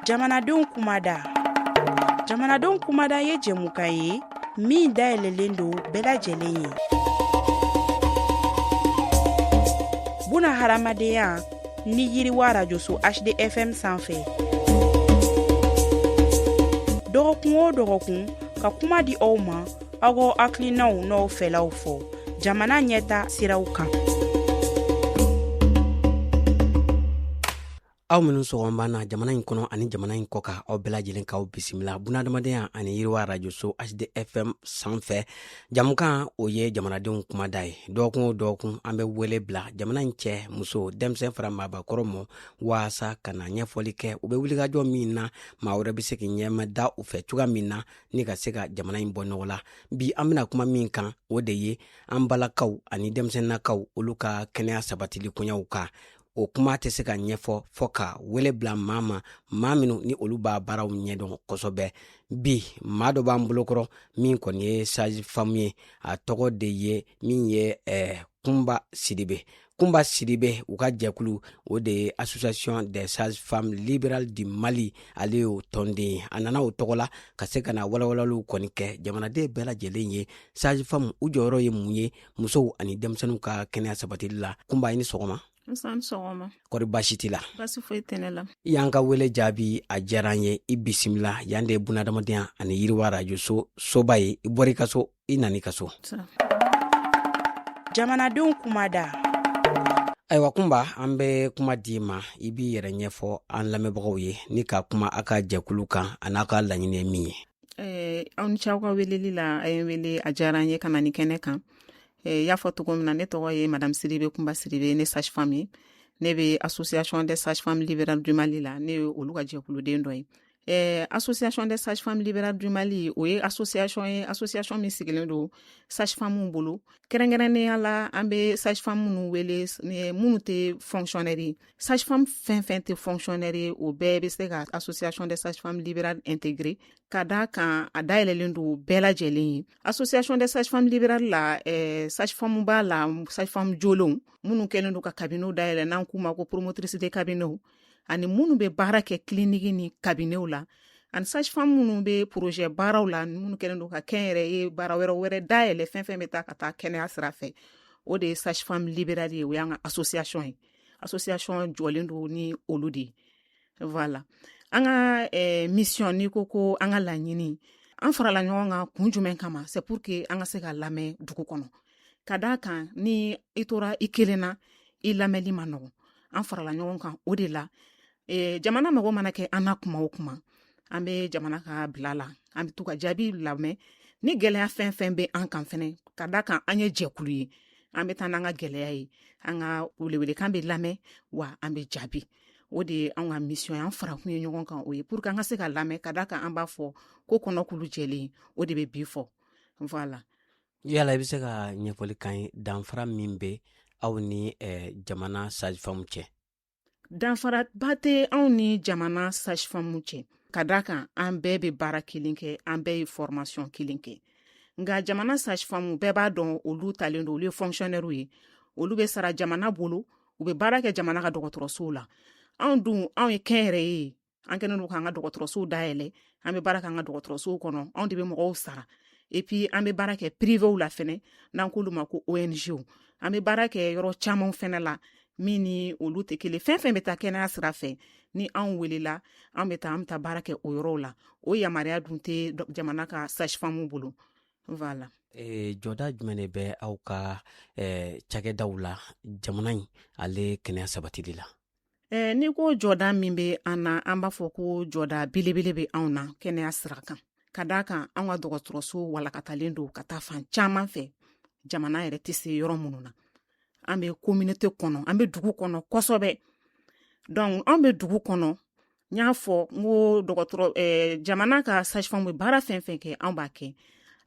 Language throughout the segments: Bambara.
Jamanadenw kumada. Jamanadenw kumada ye jɛmukan ye min dayɛlɛlen don bɛɛ lajɛlen ye. Buna hadamadenya ni yiriwa rajoso HDFM sanfɛ. Dɔgɔkun o dɔgɔkun ka kuma di aw ma aw ka hakilinaw n'aw fɛlaw fɔ jamana ɲɛta siraw kan. Aw minnu sɔgɔma na jamana in kɔnɔ ani jamana in kɔ kan aw bɛɛ lajɛlen k'aw bisimila bunadamadenya ani yiriwa rajoso HDFM sanfɛ. Jamukan o ye jamanadenw kumada ye. Dɔgɔkun o dɔgɔkun an bɛ wele bila jamana in cɛ muso denmisɛn fara maabakɔrɔ mɔ waasa ka na ɲɛfɔli kɛ u bɛ wulikajɔ min na maa wɛrɛ bɛ se k'i ɲɛma da u fɛ cogoya min na ni ka se ka jamana in bɔ nɔgɔ la. Bi an bɛna kuma min kan o de ye an balakaw ani denmisɛnnakaw olu ka kɛnɛya sabatili koɲɛw kan. O kuma tɛ se ka ɲɛfɔ fɔ ka wele bila maa ma maa minnu ni olu b'a baaraw ɲɛdɔn kosɛbɛ. Bi maa dɔ b'an bolokɔrɔ min kɔni ye sage-femme ye a tɔgɔ de ye min ye Kunba Sidibe. Kunba Sidibe u ka jɛkulu o de ye Association des sages-femmes libérales du Mali ale y'o tɔnden ye. A nana o tɔgɔ la ka se ka na walawalaliw kɔni kɛ jamanaden bɛɛ lajɛlen ye. Sage-femme u jɔyɔrɔ ye mun ye musow ani denmisɛnninw ka kɛnɛya sabatili la. Kunba i ni sɔgɔma. Sɔgɔma. Kɔri baasi t'i la? Baasi foyi tɛ ne la. I y'an ka wele jaabi a diyara n ye. I bisimila yan de ye bunadamadenya ani yiriwa rajoso soba ye. I bɔra i ka so i nana i ka so. Jamanadenw kumada. Ayiwa Kunba an bɛ kuma di ma i b'i yɛrɛ ɲɛfɔ an lamɛnbagaw ye ni ka kuma a ka jɛkulu kan a n'a ka laɲini ye min ye. Aw ni ce aw ka weleli la a ye wele a diyara n ye ka na ni kɛnɛ kan. Y'a fɔ cogo min na ne tɔgɔ ye Madame Sidibe Kunba Sidibe ne sage-femme ye. Ne bɛ Association des sages-femmes libérales du Mali la ne ye olu ka jɛkuluden dɔ ye. Association des sages-femmes libérales du Mali o ye association ye association min sigilen don sage-femmes bolo. Kɛrɛnkɛrɛnnenya la an bɛ sage-femmes minnu wele minnu tɛ fonctionnaire ye. Sage-femme fɛn fɛn tɛ fonctionnaire ye o bɛɛ bɛ se ka association des sages-femmes libérales intégrer ka da kan a dayɛlɛlen don bɛɛ lajɛlen ye. Association des sages-femmes libérales la sage-femme b'a la sage-femme jolenw minnu kɛlen don ka cabinet dayɛlɛ n'an k'u ma ko promotrice de cabinet ani minnu bɛ baara kɛ clinique ni cabinet la ani sage-femme minnu bɛ projet baaraw la minnu kɛlen don ka kɛnyɛrɛ ye baara wɛrɛ dayɛlɛ fɛn fɛn bɛ taa ka taa kɛnɛya sira fɛ o de ye sage-femme libérale ye o y'an ka association ye. Association jɔlen don ni olu de ye. Voilà. An ka mission ni ko an ka laɲini an farala ɲɔgɔn kan kun jumɛn kama c'est pour que an ka se ka lamɛn dugu kɔnɔ. Ka d'a kan ni i tora i kelen na i lamɛnli ma nɔgɔn. An farala ɲɔgɔn kan o de la. Jamana mago mana kɛ an na kuma o kuma an bɛ jamana ka bila la an bɛ to ka jaabi lamɛn ni gɛlɛya fɛn fɛn bɛ an kan fɛnɛ ka da kan an ye jɛkulu ye an bɛ taa n'an ka gɛlɛya ye an ka welewelekan bɛ lamɛn wa an bɛ jaabi o de ye an ka mission ye an farakun ye ɲɔgɔn kan o ye pour que an ka se ka lamɛn ka da kan an b'a fɔ ko kɔnɔkulu jɛlen o de bɛ bi fɔ voilà. Yala i bɛ se ka ɲɛfɔli kan ye danfara min bɛ aw ni jamana sage-femme cɛ? Danfaraba tɛ anw ni jamana sage-femme cɛ ka da kan an bɛɛ bɛ baara kelen kɛ an bɛɛ ye formation kelen kɛ nka jamana sage-femme bɛɛ b'a dɔn olu talen don olu ye fonctionnaire ye olu bɛ sara jamana bolo u bɛ baara kɛ jamana ka dɔgɔtɔrɔsow la anw dun anw ye kɛnyɛrɛ ye an kɛlen don k'an ka dɔgɔtɔrɔsow dayɛlɛ an bɛ baara kɛ an ka dɔgɔtɔrɔsow kɔnɔ anw de bɛ mɔgɔw sara et puis an bɛ baara kɛ privéw la fɛnɛ n'an k'olu ma ko ONG an bɛ baara kɛ yɔrɔ caman fɛnɛ la min ni olu tɛ kelen fɛn fɛn bɛ taa kɛnɛya sira fɛ ni anw welela an bɛ taa baara kɛ o yɔrɔw la o yamaruya dun tɛ jamana ka sage-femme bolo voilà. Jɔda jumɛn de bɛ aw ka cakɛdaw la jamana in ale kɛnɛya sabatili la? Ni ko jɔda min bɛ an na an b'a fɔ ko jɔda belebele bɛ anw na kɛnɛya sira kan ka d'a kan an ka dɔgɔtɔrɔso walakatalen don ka taa fan caman fɛ jamana yɛrɛ tɛ se yɔrɔ minnu na an bɛ communauté kɔnɔ an bɛ dugu kɔnɔ kosɛbɛ donc an bɛ dugu kɔnɔ n y'a fɔ n ko jamana ka sage-femme bɛ baara fɛn fɛn kɛ an b'a kɛ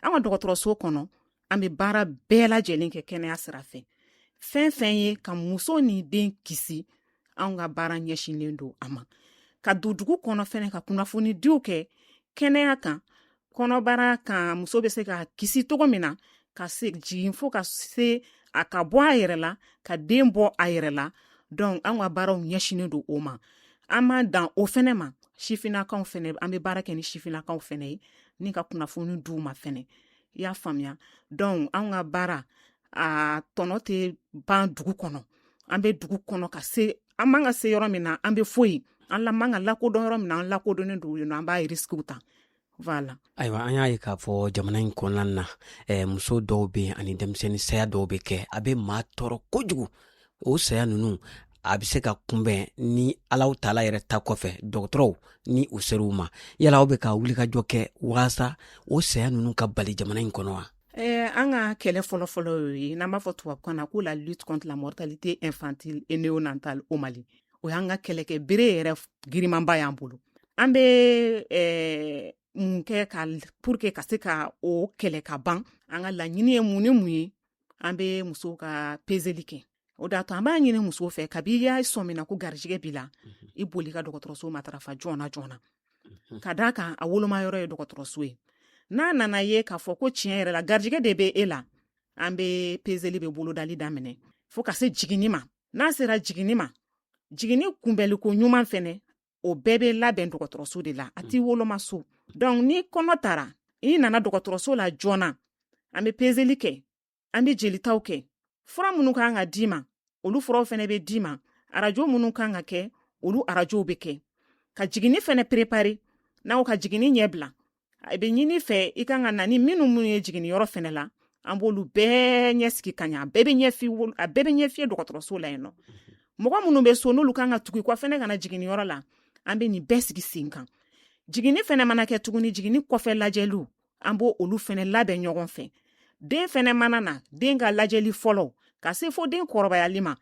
an ka dɔgɔtɔrɔso kɔnɔ an bɛ baara bɛɛ lajɛlen kɛ kɛnɛya sira fɛ fɛn fɛn ye ka muso ni den kisi an ka baara ɲɛsinlen don a ma ka don dugu kɔnɔ fɛnɛ ka kunnafoni diw kɛ kɛnɛya kan kɔnɔbara kan muso bɛ se ka kisi cogo min na ka se jigin fo ka se a ka bɔ a yɛrɛ la ka den bɔ a yɛrɛ la donc an ka baaraw ɲɛsinen don o ma an ma dan o fɛnɛ ma sifinnakaw fɛnɛ an be baara kɛ ni sifinnakaw fɛnɛ ye ni ka kunnafoni d'u ma fɛnɛ i y'a faamuya donc an ka baara a tɔnɔ tɛ ban dugu kɔnɔ an be dugu kɔnɔ ka se an man ka se yɔrɔ min na an be foyi an la man ka lakodɔn yɔrɔ min na an lakodɔnnen don yen nɔ an b'a risques ta voilà. Ayiwa an y'a ye k'a fɔ jamana in kɔnɔna na muso dɔw be ani denmisɛnnin saya dɔw be kɛ a be maa tɔɔrɔ kojugu o saya nunu a be se ka kunbɛn ni Alaw Taala yɛrɛ ta kɔfɛ dɔgɔtɔrɔw ni u ser'u ma yala aw be ka wulikajɔ kɛ walasa o saya nunu ka bali jamana in kɔnɔ wa? An ka kɛlɛ fɔlɔfɔlɔ y'o ye n'an b'a fɔ tubabukan na ko la lutte contre la mortalité infantile et néonatale au Mali o y'an ka kɛlɛkɛ bere yɛrɛ girimanba y'an bolo an be mun kɛ pour que ka se ka o kɛlɛ ka ban an ka laɲini ye mun ni mun ye an be musow ka peseli kɛ o da to an b'a ɲini musow fɛ kabi y'a sɔmina ko garijɛgɛ b'i la i boli ka dɔgɔtɔrɔso matarafa joona joona ka da kan a wolomayɔrɔ ye dɔgɔtɔrɔso ye n'a nana ye k'a fɔ ko tiɲɛ yɛrɛ la garijɛgɛ de be e la an be peseli be bolodali daminɛ fo ka se jiginni ma n'a sera jiginni ma jiginni kunbɛliko ɲuman fɛnɛ o bɛɛ be labɛn dɔgɔtɔrɔso de la a t'i woloma so donc ni kɔnɔ tara i nana dɔgɔtɔrɔso la joona an be peseli kɛ an be jelitaw kɛ fura minnu kan ka di ma olu furaw fɛnɛ be di ma arajo minnu kan ka kɛ olu arajow be kɛ ka jiginni fɛnɛ prepare n'aw ka jiginni ɲɛ bila a be ɲini fɛ i kan ka na ni minnu ye jiginniyɔrɔ fɛnɛ la an b'olu bɛɛ ɲɛ sigi ka ɲa a bɛɛ be ɲɛfiyɛ dɔgɔtɔrɔso la yen nɔ mɔgɔ minnu be so n'olu kan ka tugu kɔ fɛnɛ ka na jiginniyɔrɔ la an be nin bɛɛ sigi sen kan jiginni fɛnɛ mana kɛ tuguni jiginni kɔfɛ lajɛliw an b'o olu fɛnɛ labɛn ɲɔgɔn fɛ den fɛnɛ mana na den ka lajɛli fɔlɔ ka se fo den kɔrɔbayali ma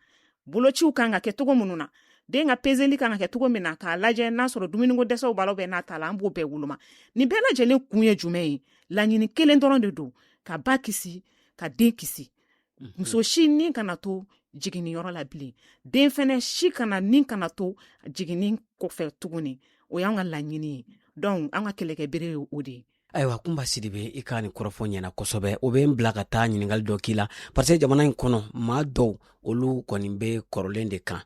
bolociw kan ka kɛ togo minnu na den ka peseli kan ka kɛ togo min na k'a lajɛ n'a sɔrɔ dumuniko dɛsɛw b'a la bɛɛ n'a ta la an b'o bɛɛ woloma nin bɛɛ lajɛlen kun ye jumɛn ye laɲini kelen dɔrɔn de don ka ba kisi ka den kisi muso si nin kana to jiginniyɔrɔ la bilen den fɛnɛ si kana nin kana to jiginni kɔfɛ tuguni o y'an ka laɲini ye donc an ka kɛlɛkɛ bere ye o de ye. Ayiwa Kunba Sidibe i ka nin kɔrɔfɔ ɲɛna kosɛbɛ o be n bila ka taa ɲiningali dɔ k'i la parce que jamana in kɔnɔ maa dɔw olu kɔni be kɔrɔlen de kan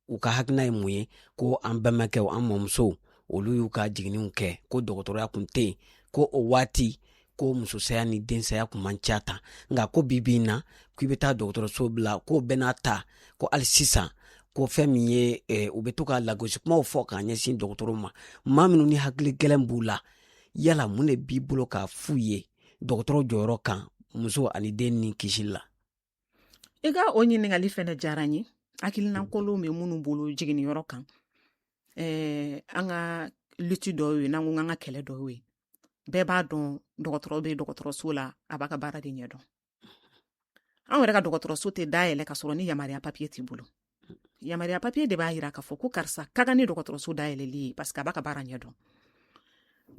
u ka hakilina ye mun ye ko an bɛnbakɛw an mɔmusow olu y'u ka jiginniw kɛ ko dɔgɔtɔrɔya kun tɛ yen ko o waati ko musosaya ni densaya kun man ca tan nka ko bibi na k'i be taa dɔgɔtɔrɔso bila ko bɛɛ n'a ta ko hali sisan ko fɛn min ye u be to ka lagosi kumaw fɔ k'a ɲɛsin dɔgɔtɔrɔw ma maa minnu ni hakili gɛlɛn b'u la yala mun de b'i bolo k'a f'u ye dɔgɔtɔrɔ jɔyɔrɔ kan muso ani den ni kisili la? I ka o ɲiningali fɛnɛ diyara n ye hakilinakolon be minnu bolo jiginniyɔrɔ kan an ka lutte dɔw ye n'an ko an ka kɛlɛ dɔw ye bɛɛ b'a dɔn dɔgɔtɔrɔ be dɔgɔtɔrɔso la a b'a ka baara de ɲɛdɔn an yɛrɛ ka dɔgɔtɔrɔso tɛ dayɛlɛ ka sɔrɔ ni yamariya papiye t'i bolo yamariya papiye de b'a yira k'a fɔ ko karisa ka kan ni dɔgɔtɔrɔso dayɛlɛli ye parce que a b'a ka baara ɲɛdɔn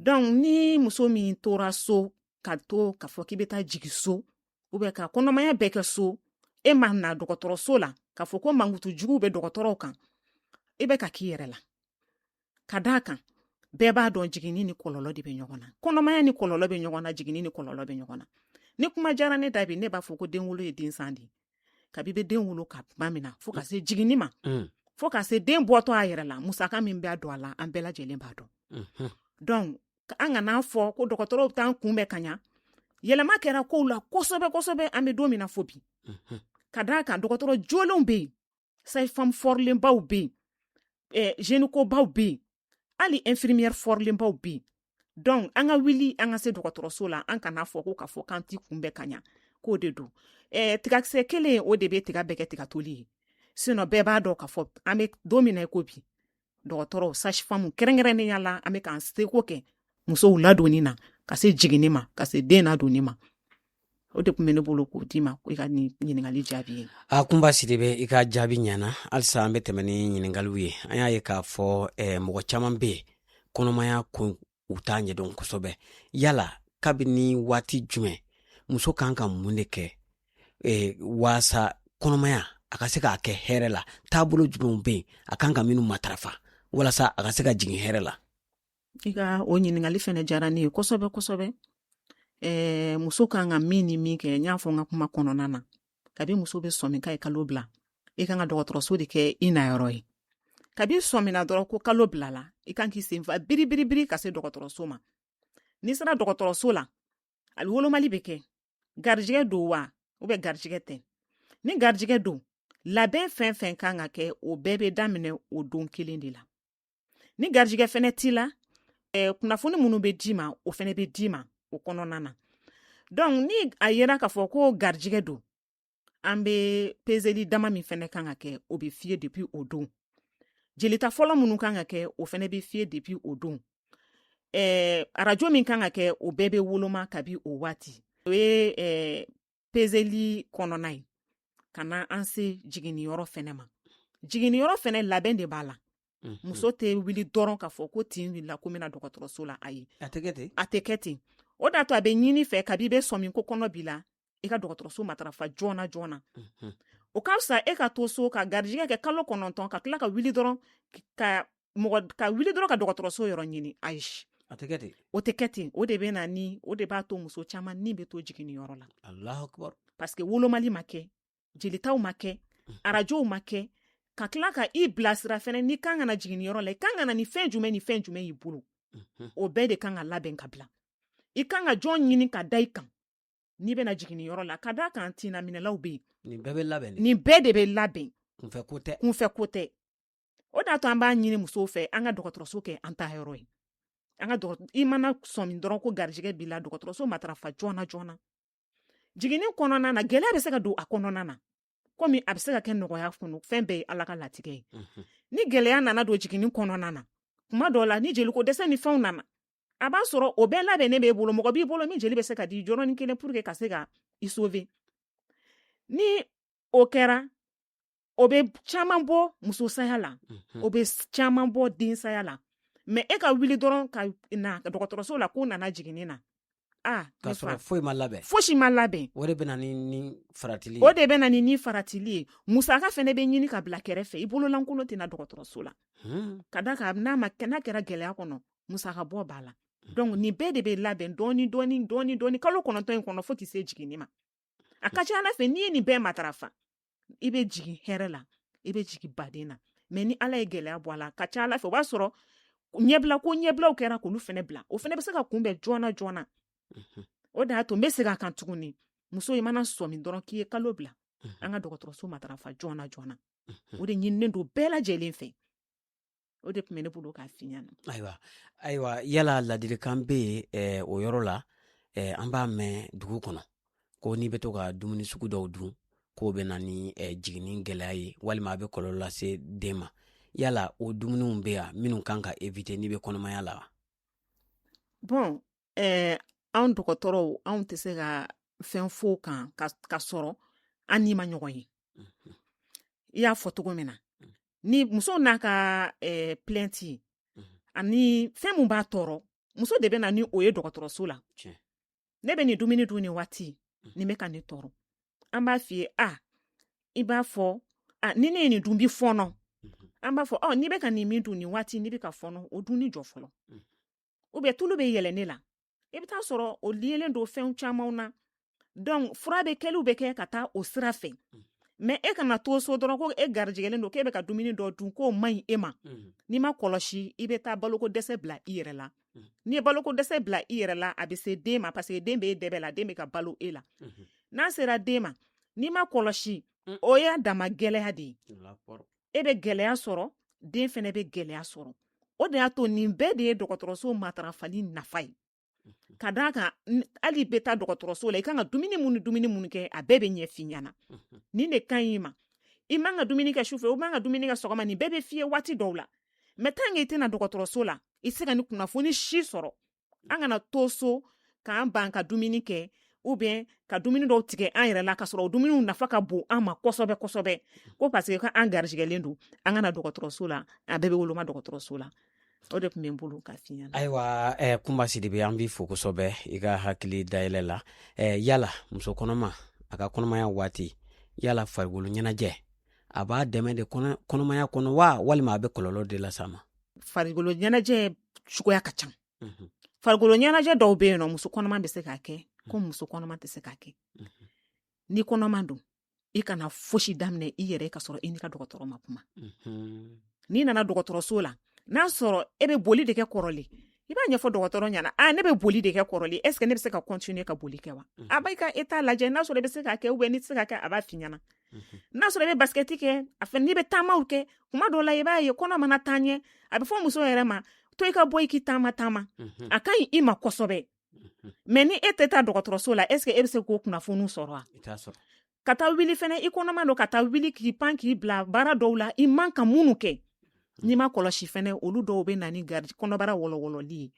donc ni muso min tora so ka to k'a fɔ k'i be taa jigi so ou bien ka kɔnɔmaya bɛɛ kɛ so e ma na dɔgɔtɔrɔso la k'a fɔ ko mankutu juguw be dɔgɔtɔrɔw kan i bɛ ka k'i yɛrɛ la ka d'a kan bɛɛ b'a dɔn jiginni ni kɔlɔlɔ de be ɲɔgɔn na kɔnɔmaya ni kɔlɔlɔ be ɲɔgɔn na jiginni ni kɔlɔlɔ be ɲɔgɔn na ni kuma diyara ne da bi ne b'a fɔ ko den wolo ye den san de kabi be den wolo ka tuma min na fo ka se jiginni ma fo ka se den bɔtɔ a yɛrɛ la musaka min b'a dɔn a la an bɛɛ lajɛlen b'a dɔn donc an ka n'a fɔ ko dɔgɔtɔrɔw be t'an kunbɛn ka ɲa yɛlɛma kɛra kow la kosɛbɛ kosɛbɛ an be don min na fo bi ka d'a kan dɔgɔtɔrɔ jolenw be yen sage-femme fɔrilenbaw be yen gynécobaw be yen hali infirmière fɔrilenbaw be yen donc an ka wuli an ka se dɔgɔtɔrɔso la an kana fɔ ko k'a fɔ k'an t'i kunbɛn ka ɲa k'o de don tigakisɛ kelen o de be tiga bɛɛ kɛ tigatoli ye sinon bɛɛ b'a dɔn k'a fɔ an be don min na i ko bi dɔgɔtɔrɔw sage-femme kɛrɛnkɛrɛnnenya la an be k'an seko kɛ musow ladonni na ka se jiginni ma ka se den ladonni ma o de kun be ne bolo k'o di ma i ka ni ɲiningali jaabi ye. Kunba Sidibe i ka jaabi ɲana halisa an be tɛmɛ ni ɲiningaliw ye an y'a ye k'a fɔ mɔgɔ caman be yen kɔnɔmaya kun u t'a ɲɛdɔn kosɛbɛ yala kabini waati jumɛn muso kan ka mun de kɛ waasa kɔnɔmaya a ka se k'a kɛ hɛrɛ la taabolo jumɛnw be yen a kan ka minnu matarafa walasa a ka se ka jigin hɛrɛ la? I ka o ɲiningali fɛnɛ diyara ne ye kosɛbɛ kosɛbɛ muso kan ka min ni min kɛ n y'a fɔ n ka kuma kɔnɔna na kabi muso be sɔmi k'a ye kalo bila i kan ka dɔgɔtɔrɔso de kɛ i na yɔrɔ ye kabi sɔmina dɔrɔn ko kalo bilala i kan k'i sen fa biribiribiri ka se dɔgɔtɔrɔso ma n'i sera dɔgɔtɔrɔso la a bɛ wolomali bɛ kɛ garijɛgɛ don wa ou bien garijɛgɛ tɛ ni garijɛgɛ don labɛn fɛn fɛn kan ka kɛ o bɛɛ bɛ daminɛ o don kelen de la ni garijɛgɛ fɛnɛ t'i la kunnafoni minnu bɛ d'i ma o fɛnɛ bɛ d'i ma o kɔnɔna na donc ni a yera k'a fɔ ko garijɛgɛ don an bɛ peseli dama min fɛnɛ kan ka kɛ o bɛ fiyɛ depuis o don jelita fɔlɔ minnu kan ka kɛ o fɛnɛ bɛ fiyɛ depuis o don arajo min kan ka kɛ o bɛɛ bɛ woloma kabi o waati o ye peseli kɔnɔna ye ka na an se jiginniyɔrɔ fɛnɛ ma jiginniyɔrɔ fɛnɛ labɛn de b'a la muso tɛ wuli dɔrɔn k'a fɔ ko tin wulila ko n bɛna dɔgɔtɔrɔso la ayi a tɛ kɛ ten a tɛ kɛ ten o de y'a to a bɛ ɲini fɛ kabi i bɛ sɔmi ko kɔnɔ b'i la i ka dɔgɔtɔrɔso matarafa joona joona o ka fisa e ka to so ka garijɛgɛ kɛ kalo 9 ka tila ka wuli dɔrɔn ka wuli dɔrɔn ka dɔgɔtɔrɔso yɔrɔ ɲini ayi a tɛ kɛ ten o tɛ kɛ ten o de bɛ na ni o de b'a to muso caman ni bɛ to jiginniyɔrɔ la Allahu akbar parce que wolomali ma kɛ jelitaw ma kɛ arajow ma kɛ ka tila ka i bilasira fɛnɛ ni kan ka na jiginniyɔrɔ la i kan ka na ni fɛn jumɛn y'i bolo o bɛɛ de kan ka labɛn ka bila i kan ka jɔn ɲini ka da i kan n'i bɛna jiginniyɔrɔ la ka da kan tina minɛlaw bɛ yen nin bɛɛ bɛ labɛn nin bɛɛ de bɛ labɛn kunfɛ ko tɛ kunfɛ ko tɛ o de y'a to an b'a ɲini musow fɛ an ka dɔgɔtɔrɔso kɛ an ta yɔrɔ ye i mana sɔmi dɔrɔn ko garijɛgɛ b'i la dɔgɔtɔrɔso matarafa joona joona jiginni kɔnɔna na gɛlɛya bɛ se ka don a kɔnɔna na komi a bɛ se ka kɛ nɔgɔya kɔnɔ fɛn bɛɛ ye ala ka latigɛ ye ni gɛlɛya nana don jiginni kɔnɔna na kuma dɔw la ni jeliko dɛsɛ ni fɛnw nana a b'a sɔrɔ o bɛɛ labɛn ne b'e bolo mɔgɔ b'i bolo min jeli bɛ se ka di jɔrɔnin kelen pour que ka se ka i sauver ni o kɛra o bɛ caman bɔ musosaya la o bɛ caman bɔ densaya la mais e ka wuli dɔrɔn ka na dɔgɔtɔrɔso la k'o nana jiginni na k'a sɔrɔ foyi ma labɛn fosi ma labɛn o de bɛ na ni faratili ye o de bɛ na ni faratili ye musaka fɛnɛ bɛ ɲini ka bila kɛrɛfɛ i bololankolon tɛna dɔgɔtɔrɔso la ka da kan n'a kɛra gɛlɛya kɔnɔ musaka bɔ b'a la donc nin bɛɛ de bɛ labɛn dɔɔni kalo 9 in kɔnɔ fo k'i se jiginni ma a ka ca ala fɛ n'i ye nin bɛɛ matarafa i bɛ jigin hɛrɛ la i bɛ jigin baden na mais ni ala ye gɛlɛya bɔ a la ka ca ala fɛ o b'a sɔrɔ ɲɛbilaw kɛra k'olu fɛnɛ bila o fɛnɛ bɛ se ka kunbɛn joona joona o de y'a to n bɛ segin a kan tuguni muso i mana sɔmi dɔrɔn k'i ye kalo bila an ka dɔgɔtɔrɔso matarafa joona joona o de ɲininen don bɛɛ lajɛlen fɛ o de tun bɛ ne bolo k'a f'i ɲɛna ayiwa yala ladilikan bɛ yen o yɔrɔ la an b'a mɛn dugu kɔnɔ ko n'i bɛ to ka dumuni sugu dɔw dun k'o bɛ na ni jiginni gɛlɛya ye walima a bɛ kɔlɔlɔ lase den ma yala o dumuniw bɛ yan minnu kan ka éviter n'i bɛ kɔnɔmaya la wa bon anw dɔgɔtɔrɔw anw tɛ se ka fɛn fo kan ka sɔrɔ an n'i ma ɲɔgɔn ye i y'a fɔ cogo min na ni muso n'a ka plainte ani fɛn mun b'a tɔɔrɔ muso de bɛ na ni o ye dɔgɔtɔrɔso la ne bɛ nin dumuni dun nin waati nin bɛ ka ne tɔɔrɔ an b'a f'i ye i b'a fɔ ni ne ye nin dun bi fɔɔnɔ an b'a fɔ n'i bɛ ka nin min dun nin waati n'i bɛ ka fɔɔnɔ o dun ni jɔ fɔlɔ ou bien tulu bɛ yɛlɛ ne la i bɛ taa sɔrɔ o lielen don fɛn camanw na donc fura bɛ kɛliw bɛ kɛ ka taa o sira fɛ mais e kana to so dɔrɔn ko e garijɛgɛlen don k'e bɛ ka dumuni dɔ dun k'o man ɲi e ma n'i ma kɔlɔsi i bɛ taa baloko dɛsɛ bila i yɛrɛ la n'i ye baloko dɛsɛ bila i yɛrɛ la a bɛ se den ma parce que den bɛ e dɛbɛ la den bɛ ka balo e la n'a sera den ma n'i ma kɔlɔsi o y'a dama gɛlɛya de ye e bɛ gɛlɛya sɔrɔ den fɛnɛ bɛ gɛlɛya sɔrɔ o de y'a to nin bɛɛ de ye dɔgɔtɔrɔso matarafali nafa ye ka d'a kan hali bɛ taa dɔgɔtɔrɔso la i kan ka dumuni minnu kɛ a bɛɛ bɛ ɲɛ f'i ɲɛna nin de ka ɲi ma i man ka dumuni kɛ sufɛ o man ka dumuni kɛ sɔgɔma nin bɛɛ bɛ f'i ye waati dɔw la mais tant que i tɛna dɔgɔtɔrɔso la i se ka ni kunnafoni si sɔrɔ an kana to so k'an ban ka dumuni kɛ ou bien ka dumuni dɔw tigɛ an yɛrɛ la ka sɔrɔ o dumuniw nafa ka bon an ma kosɛbɛ kosɛbɛ ko parce que an garijɛgɛlen don an kana dɔgɔtɔrɔso la a bɛɛ bɛ woloma dɔgɔtɔrɔso la o de tun bɛ n bolo ka f'i ɲɛna ayiwa Kunba Sidibe an b'i fo kosɛbɛ i ka hakili dayɛlɛ la yala muso kɔnɔma a ka kɔnɔmaya waati yala farikolo ɲɛnajɛ a b'a dɛmɛ de kɔnɔmaya kɔnɔ wa walima a bɛ kɔlɔlɔ de las'a ma farikolo ɲɛnajɛ cogoya ka ca farikolo ɲɛnajɛ dɔw bɛ yen nɔ muso kɔnɔma bɛ se k'a kɛ ko muso kɔnɔma tɛ se k'a kɛ ni kɔnɔma don i kana fosi daminɛ i yɛrɛ ka sɔrɔ i ni ka dɔgɔtɔrɔ ma kuma n'i nana dɔgɔtɔrɔso la n'a sɔrɔ e bɛ boli de kɛ kɔrɔlen i b'a ɲɛfɔ dɔgɔtɔrɔ ɲɛna ne bɛ boli de kɛ kɔrɔlen est ce que ne bɛ se ka continuer ka boli kɛ wa a b'a ka état lajɛ n'a sɔrɔ i bɛ se ka kɛ ou bien n'i tɛ se ka kɛ a b'a f'i ɲɛna n'a sɔrɔ i bɛ basket kɛ a fɛ n'i bɛ taamaw kɛ kuma dɔw la i b'a ye kɔnɔ mana taa ɲɛ a bɛ fɔ muso yɛrɛ ma to i ka bɔ i k'i taama a ka ɲi i ma kosɛbɛ mais ni e tɛ taa dɔgɔtɔrɔso la est ce que e bɛ se k'o kunnafoni sɔrɔ wa ka taa wuli fɛnɛ i kɔnɔma don ka taa wuli k'i pan k'i bila baara dɔw la i man ka minnu kɛ n'i ma kɔlɔsi fɛnɛ olu dɔw bɛ na ni kɔnɔbara wɔlɔwɔlɔli ye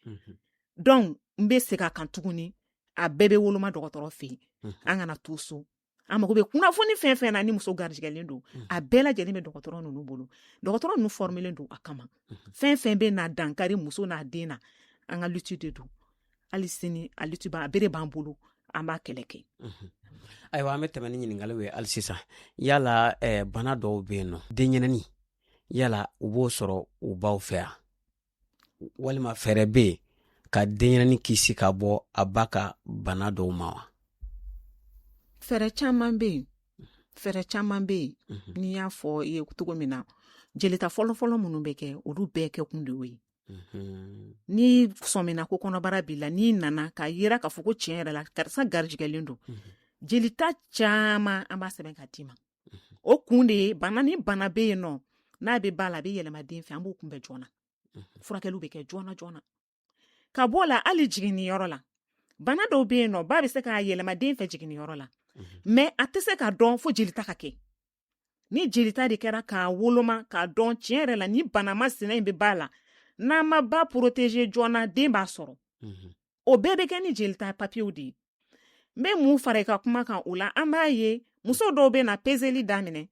donc n bɛ segin a kan tuguni a bɛɛ bɛ woloma dɔgɔtɔrɔ fɛ yen an kana to so an mago bɛ kunnafoni fɛn fɛn na ni muso garijɛgɛlen don a bɛɛ lajɛlen bɛ dɔgɔtɔrɔ ninnu bolo dɔgɔtɔrɔ ninnu formelen don a kama fɛn fɛn bɛ na dankari muso n'a den na an ka lutte de don hali sini a lutte a bere b'an bolo an b'a kɛlɛ kɛ ayiwa an bɛ tɛmɛ ni ɲininkaliw ye hali sisan yala bana dɔw bɛ yen nɔ denɲɛrɛnin yala u b'o sɔrɔ u baw fɛ yan walima fɛɛrɛ bɛ yen ka denɲɛrɛnin kisi ka bɔ a ba ka bana dɔw ma wa fɛɛrɛ caman bɛ yen n'i y'a fɔ i ye cogo min na jelita fɔlɔfɔlɔ minnu bɛ kɛ olu bɛɛ kɛ kun de ye n'i sɔmina ko kɔnɔbara b'i la n'i nana k'a yira k'a fɔ ko tiɲɛ yɛrɛ la karisa garijɛgɛlen don jelita caman an b'a sɛbɛn ka d'i ma o kun de ye ni bana bɛ yen nɔ n'a bɛ ba la a bɛ yɛlɛma den fɛ an b'o kunbɛn joona furakɛliw bɛ kɛ joona ka bɔ la hali jiginniyɔrɔ la bana dɔw bɛ yen nɔ ba bɛ se k'a yɛlɛma den fɛ jiginniyɔrɔ la mais a tɛ se ka dɔn fo jelita ka kɛ ni jelita de kɛra k'a woloma k'a dɔn tiɲɛ yɛrɛ la ni bana masina in bɛ ba la n'an ma ba protéger joona den b'a sɔrɔ o bɛɛ bɛ kɛ ni jelita papiyew de ye n bɛ mun fara i ka kuma kan o la an b'a ye muso dɔw bɛ na peseli daminɛ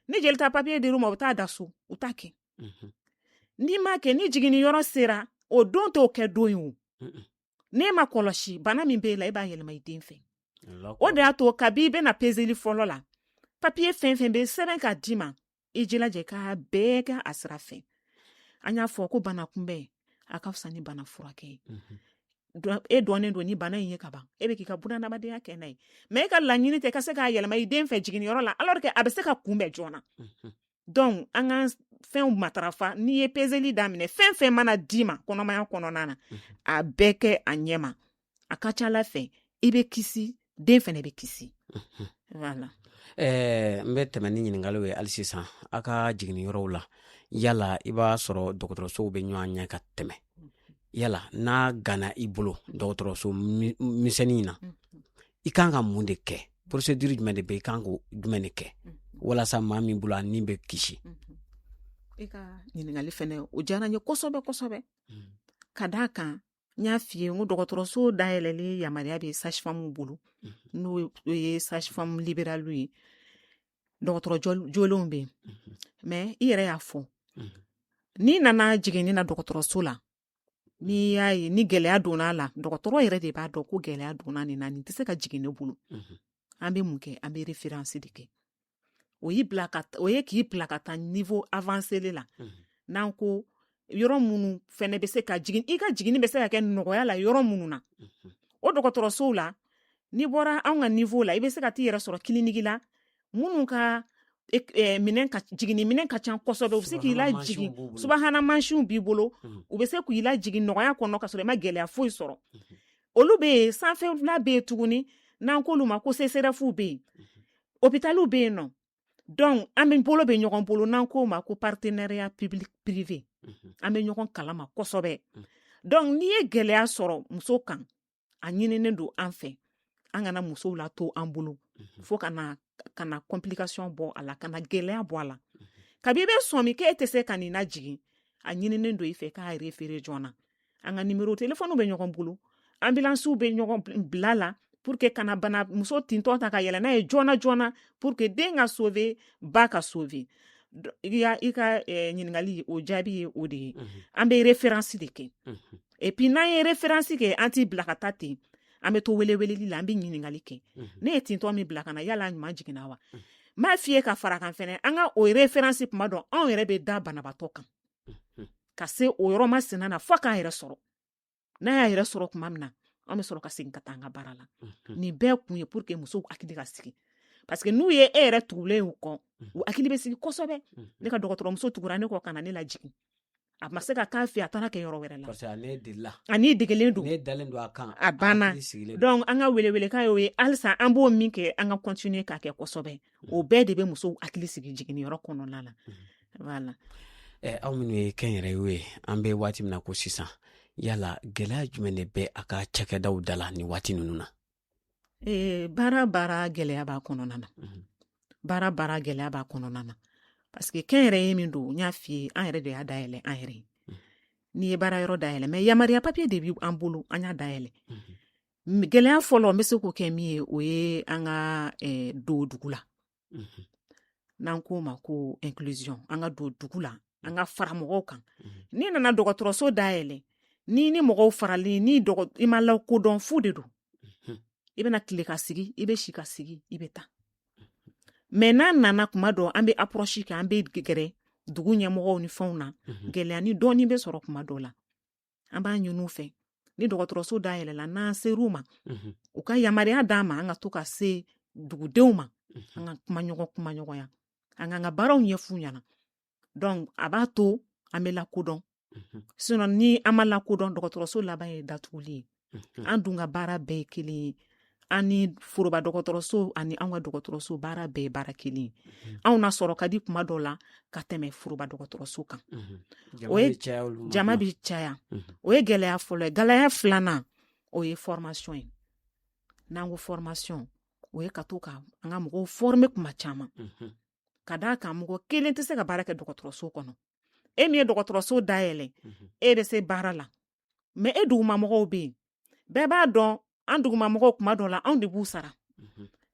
ni jelita papiye dir'u ma u t'a da so u t'a kɛ n'i m'a kɛ ni jiginniyɔrɔ sera o don t'o kɛ don ye o n'e ma kɔlɔsi bana min b'e la e b'a yɛlɛma i den fɛ o de y'a to kabi i bɛna peseli fɔlɔ la papiye fɛn fɛn bɛ sɛbɛn ka d'i ma i jilaja k'a bɛɛ kɛ a sira fɛ an y'a fɔ ko bana kunbɛn a ka fisa ni bana furakɛ ye e dɔnnen don ni bana in ye ka ban e bɛ k'i ka bunahadamadenya kɛ n'a ye mais e ka laɲini tɛ ka se k'a yɛlɛma i den fɛ jiginniyɔrɔ la alors que a bɛ se ka kunbɛn joona donc an ka fɛnw matarafa n'i ye peseli daminɛ fɛn fɛn mana d'i ma kɔnɔmaya kɔnɔna na a bɛɛ kɛ a ɲɛma a ka ca ala fɛ i bɛ kisi den fɛnɛ bɛ kisi voilà n bɛ tɛmɛ ni ɲininkaliw ye hali sisan a ka jiginniyɔrɔw la yala i b'a sɔrɔ dɔgɔtɔrɔsow bɛ ɲɔgɔn ɲɛ ka tɛmɛ yala n'a gana i bolo dɔgɔtɔrɔso misɛnnin in na i kan ka mun de kɛ procédure jumɛn de bɛ i kan ko jumɛn de kɛ walasa maa min bolo a ni bɛ kisi i ka ɲininkali fɛnɛ o diyara n ye kosɛbɛ ka d'a kan n y'a f'i ye n ko dɔgɔtɔrɔso dayɛlɛli yamaruya bɛ sage-femme bolo n'o ye sage-femme libérale ye dɔgɔtɔrɔ jolenw bɛ yen mais i yɛrɛ y'a fɔ n'i nana jiginni na dɔgɔtɔrɔso la n'i y'a ye ni gɛlɛya donna a la dɔgɔtɔrɔ yɛrɛ de b'a dɔn ko gɛlɛya donna nin na nin tɛ se ka jigin ne bolo an bɛ mun kɛ an bɛ référence de kɛ o ye k'i bila ka taa niveau avancé la n'an ko yɔrɔ minnu fɛnɛ bɛ se ka jigin i ka jiginni bɛ se ka kɛ nɔgɔya la yɔrɔ minnu na o dɔgɔtɔrɔsow la n'i bɔra anw ka niveau la i bɛ se ka t'i yɛrɛ sɔrɔ kiliniki la minnu ka jiginni minɛn ka ca kosɛbɛ u bɛ se k'i lajigin subahana mansinw b'i bolo u bɛ se k'i lajigin nɔgɔya kɔnɔ ka sɔrɔ i ma gɛlɛya foyi sɔrɔ olu bɛ yen sanfɛla bɛ yen tuguni n'an k'olu ma ko CCRF bɛ yen hôpitaliw bɛ yen nɔ donc an bɛ bolo bɛ ɲɔgɔn bolo n'an k'o ma ko partenariat public privé an bɛ ɲɔgɔn kalama kosɛbɛ donc n'i ye gɛlɛya sɔrɔ muso kan a ɲininen don an fɛ an kana musow la to an bolo fo kana complication bɔ a la kana gɛlɛya bɔ a la kabi i bɛ sɔn min k'e tɛ se ka nin lajigin a ɲininen don i fɛ k'a référé joona an ka numéro téléphone bɛ ɲɔgɔn bolo ambulances bɛ ɲɔgɔn bila la pour que kana bana muso tintɔ ta ka yɛlɛ n'a ye joona pour que den ka sauver ba ka sauver i ka ɲininkali o jaabi ye o de ye an bɛ référence de kɛ et puis n'an ye référence kɛ an t'i bila ka taa ten an bɛ to weleweleli la an bɛ ɲininkali kɛ ne ye tintɔ min bila ka na yala ɲuman jiginna wa n b'a f'i ye ka fara kan fɛnɛ an ka o référence tuma dɔn anw yɛrɛ bɛ da banabaatɔ kan ka se o yɔrɔ masina na fo k'a yɛrɛ sɔrɔ n'a y'a yɛrɛ sɔrɔ tuma min na an bɛ sɔrɔ ka segin ka taa an ka baara la nin bɛɛ kun ye pour que musow hakili ka sigi parce que n'u ye e yɛrɛ tugulen u kɔ u hakili bɛ sigi kosɛbɛ ne ka dɔgɔtɔrɔmuso tugura ne kɔ ka na ne lajigin a ma se ka k'a fɛ a taara kɛ yɔrɔ wɛrɛ la parce que ale delila ani degelen don ne dalen don a kan a banna donc an ka welewelekan y'o ye halisa an b'o min kɛ an ka continuer k'a kɛ kosɛbɛ o bɛɛ de bɛ musow hakili sigi jiginniyɔrɔ kɔnɔna la voilà aw minnu ye kɛnyɛrɛyew ye an bɛ waati min na ko sisan yala gɛlɛya jumɛn de bɛ a ka cakɛdaw da la ni waati ninnu na baara gɛlɛya b'a kɔnɔna na baara gɛlɛya b'a kɔnɔna na parce que kɛnyɛrɛye min don n y'a f'i ye an yɛrɛ de y'a dayɛlɛ an yɛrɛ ye n'i ye baara yɔrɔ dayɛlɛ mais yamaruya papier de bɛ an bolo an y'a dayɛlɛ gɛlɛya fɔlɔ n bɛ se k'o kɛ min ye o ye an ka don dugu la n'an k'o ma ko inclusion an ka don dugu la an ka fara mɔgɔw kan n'i nana dɔgɔtɔrɔso dayɛlɛ ni mɔgɔw farali i ma lakodɔn fu de don i bɛna tile ka sigi i bɛ si ka sigi i bɛ taa mais n'an nana kuma dɔ an bɛ approche kɛ an bɛ gɛrɛ dugu ɲɛmɔgɔw ni fɛnw na gɛlɛya ni dɔɔni bɛ sɔrɔ kuma dɔ la an b'a ɲini u fɛ ni dɔgɔtɔrɔso dayɛlɛla n'an ser'u ma u ka yamaruya d'an ma an ka to ka se dugudenw ma an ka kumaɲɔgɔnya an k'an ka baaraw ɲɛf'u ɲɛna donc a b'a to an bɛ lakodɔn sinon ni an ma lakodɔn dɔgɔtɔrɔso laban ye datuguli ye an dun ka baara bɛɛ ye kelen ye an ni foroba dɔgɔtɔrɔso ani an ka dɔgɔtɔrɔso baara bɛɛ ye baara kelen ye anw na sɔrɔ ka di kuma dɔ la ka tɛmɛ foroba dɔgɔtɔrɔso kan o ye jama bɛ caya o ye gɛlɛya fɔlɔ ye gɛlɛya filanan o ye formation ye n'an ko formation o ye ka to ka an ka mɔgɔw former kuma caman ka d'a kan mɔgɔ kelen tɛ se ka baara kɛ dɔgɔtɔrɔso kɔnɔ e min ye dɔgɔtɔrɔso dayɛlɛ e bɛ se baara la mais e dugumamɔgɔw bɛ yen bɛɛ b'a dɔn an dugumamɔgɔw kuma dɔ la anw de b'u sara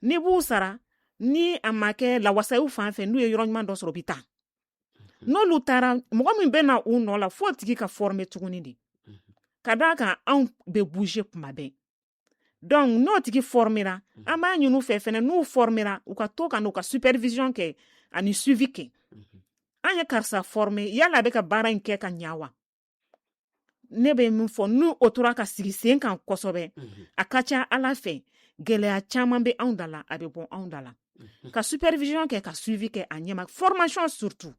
ni b'u sara ni a ma kɛ lawasayiw fan fɛ n'u ye yɔrɔ ɲuman dɔ sɔrɔ bi taa n'olu taara mɔgɔ min bɛ na u nɔ la fo tigi ka former tuguni de ka d'a kan anw bɛ bouger kuma bɛɛ donc n'o tigi formera an b'a ɲini u fɛ fɛnɛ n'u formera u ka to ka n'u ka supervision kɛ ani suivi kɛ an ye karisa former yala a bɛ ka baara in kɛ ka ɲa wa ne bɛ min fɔ n'u o tora ka sigi sen kan kosɛbɛ a ka ca ala fɛ gɛlɛya caman bɛ anw da la a bɛ bɔ anw da la ka supervision kɛ ka suivi kɛ a ɲɛma formation surtout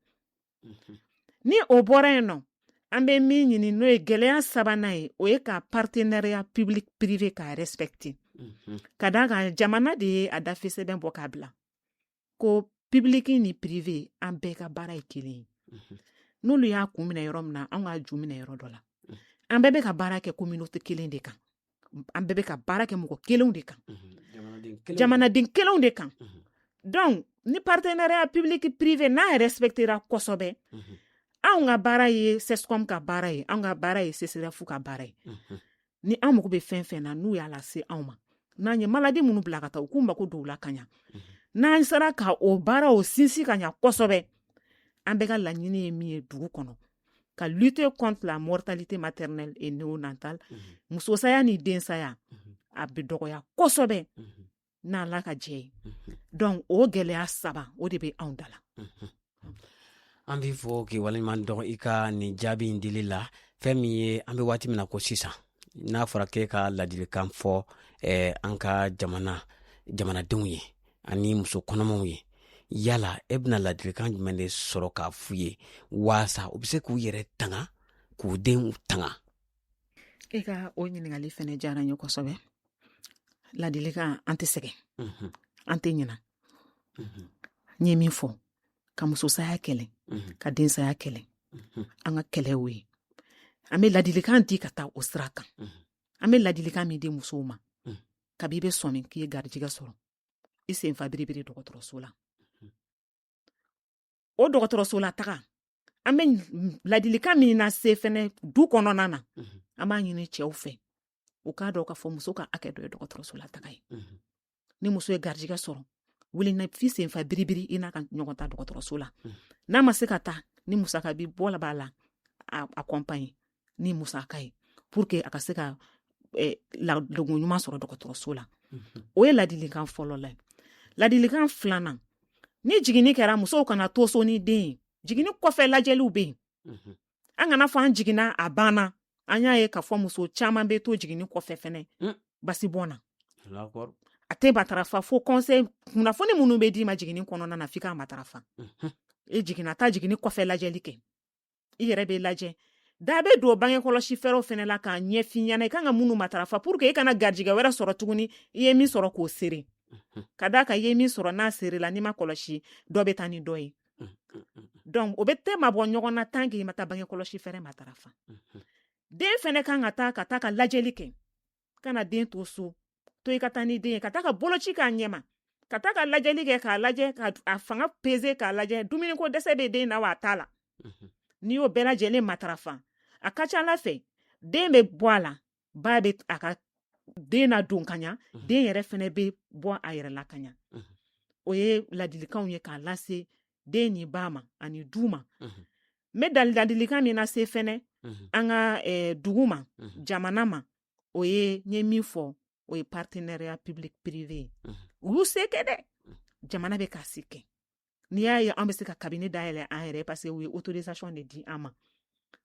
ni o bɔra yen nɔ an bɛ min ɲini n'o ye gɛlɛya sabanan ye o ye ka partenariat public privé ka respecter ka d'a kan jamana de ye a dafe sɛbɛn bɔ k'a bila ko public ni privé an bɛɛ ka baara ye kelen ye n'olu y'a kun minɛ yɔrɔ min na an k'a ju minɛ yɔrɔ dɔ la an bɛɛ bɛ ka baara kɛ communauté kelen de kan an bɛɛ bɛ ka baara kɛ mɔgɔ kelenw de kan jamanaden kelenw de kan donc ni partenariat public privé n'a respectera kosɛbɛ anw ka baara ye SESCOM ka baara ye anw ka baara ye CCRF ka baara ye ni an mago bɛ fɛn fɛn na n'u y'a lase anw ma n'an ye maladie minnu bila ka taa u k'u mago don u la ka ɲa n'an sera ka o baara o sinsin ka ɲa kosɛbɛ an bɛɛ ka laɲini ye min ye dugu kɔnɔ ka lutter contre la mortalité maternelle et néonatale musosaya ni densaya a bɛ dɔgɔya kosɛbɛ n'Ala ka jɛ ye donc o gɛlɛya saba o de bɛ anw da la an b'i fɔ k'i waleɲuman dɔn i ka nin jaabi in dili la fɛn min ye an bɛ waati min na ko sisan n'a fɔra k'e ka ladilikan fɔ an ka jamanadenw ye ani muso kɔnɔmaw ye yala e bɛna ladilikan jumɛn de sɔrɔ k'a f'u ye waasa u bɛ se k'u yɛrɛ tanga k'u denw tanga e ka o ɲininkali fɛnɛ diyara n ye kosɛbɛ ladilikan an tɛ sɛgɛn an tɛ ɲina n ye min fɔ ka musosaya kɛlɛ ka densaya kɛlɛ an ka kɛlɛ o ye an bɛ ladilikan di ka taa o sira kan an bɛ ladilikan min di musow ma kabi i bɛ sɔn min k'i ye garijɛgɛ sɔrɔ i sen fa biribiri dɔgɔtɔrɔso la o dɔgɔtɔrɔso la taga an bɛ ladilikan min na se fɛnɛ du kɔnɔna na an b'a ɲini cɛw fɛ u k'a dɔn k'a fɔ muso ka hakɛ dɔ ye dɔgɔtɔrɔso la taga ye ni muso ye garijɛgɛ sɔrɔ wuli na fi sen fa biribiri i n'a ka ɲɔgɔn ta dɔgɔtɔrɔso la n'a ma se ka taa ni musaka bi bɔ la b'a la a kɔnpaɲe ni musaka ye pour que a ka se ka ladogo ɲuman sɔrɔ dɔgɔtɔrɔso la o ye ladilikan fɔlɔ la ye ladilikan filanan ni jiginni kɛra musow kana to so ni den ye jiginni kɔfɛ lajɛliw bɛ yen an kana fɔ an jiginna a banna an y'a ye k'a fɔ muso caman bɛ to jiginni kɔfɛ fɛnɛ basi bɔn na a tɛ matarafa fo conseil kunnafoni minnu bɛ d'i ma jiginni kɔnɔna na f'i k'a matarafa e jiginna taa jiginni kɔfɛ lajɛli kɛ i yɛrɛ bɛ lajɛ da bɛ don bange kɔlɔsi fɛɛrɛw fɛnɛ la k'a ɲɛf'i ɲɛna i kan ka minnu matarafa pour que i kana garijɛgɛ wɛrɛ sɔrɔ tuguni i ye min sɔrɔ k'o seere ka d'a kan i ye min sɔrɔ n'a seere la n'i ma kɔlɔsi dɔ bɛ taa ni dɔ ye donc o bɛ tɛ ma bɔ ɲɔgɔn na tant que i ma taa bange kɔlɔsi fɛɛrɛ matarafa den fɛnɛ kan ka taa ka lajɛli kɛ kana den to so to i ka taa ni den ye ka taa ka boloci k'a ɲɛma ka taa ka lajɛli kɛ k'a lajɛ ka a fanga peser k'a lajɛ dumuni ko dɛsɛ bɛ den na wa a t'a la n'i y'o bɛɛ lajɛlen matarafa a ka ca ala fɛ den bɛ bɔ a la ba bɛ a ka den na don ka ɲa den yɛrɛ fɛnɛ bɛ bɔ a yɛrɛ la ka ɲa o ye ladilikanw ye k'a lase den ni ba ma ani du ma n bɛ ladilikan min lase fɛnɛ an ka dugu ma jamana ma o ye n ye min fɔ o ye partenariat public privé ye u y'u se kɛ dɛ jamana bɛ k'a se kɛ n'i y'a ye an bɛ se ka kabini dayɛlɛ an yɛrɛ parce que u ye autorisation de di an ma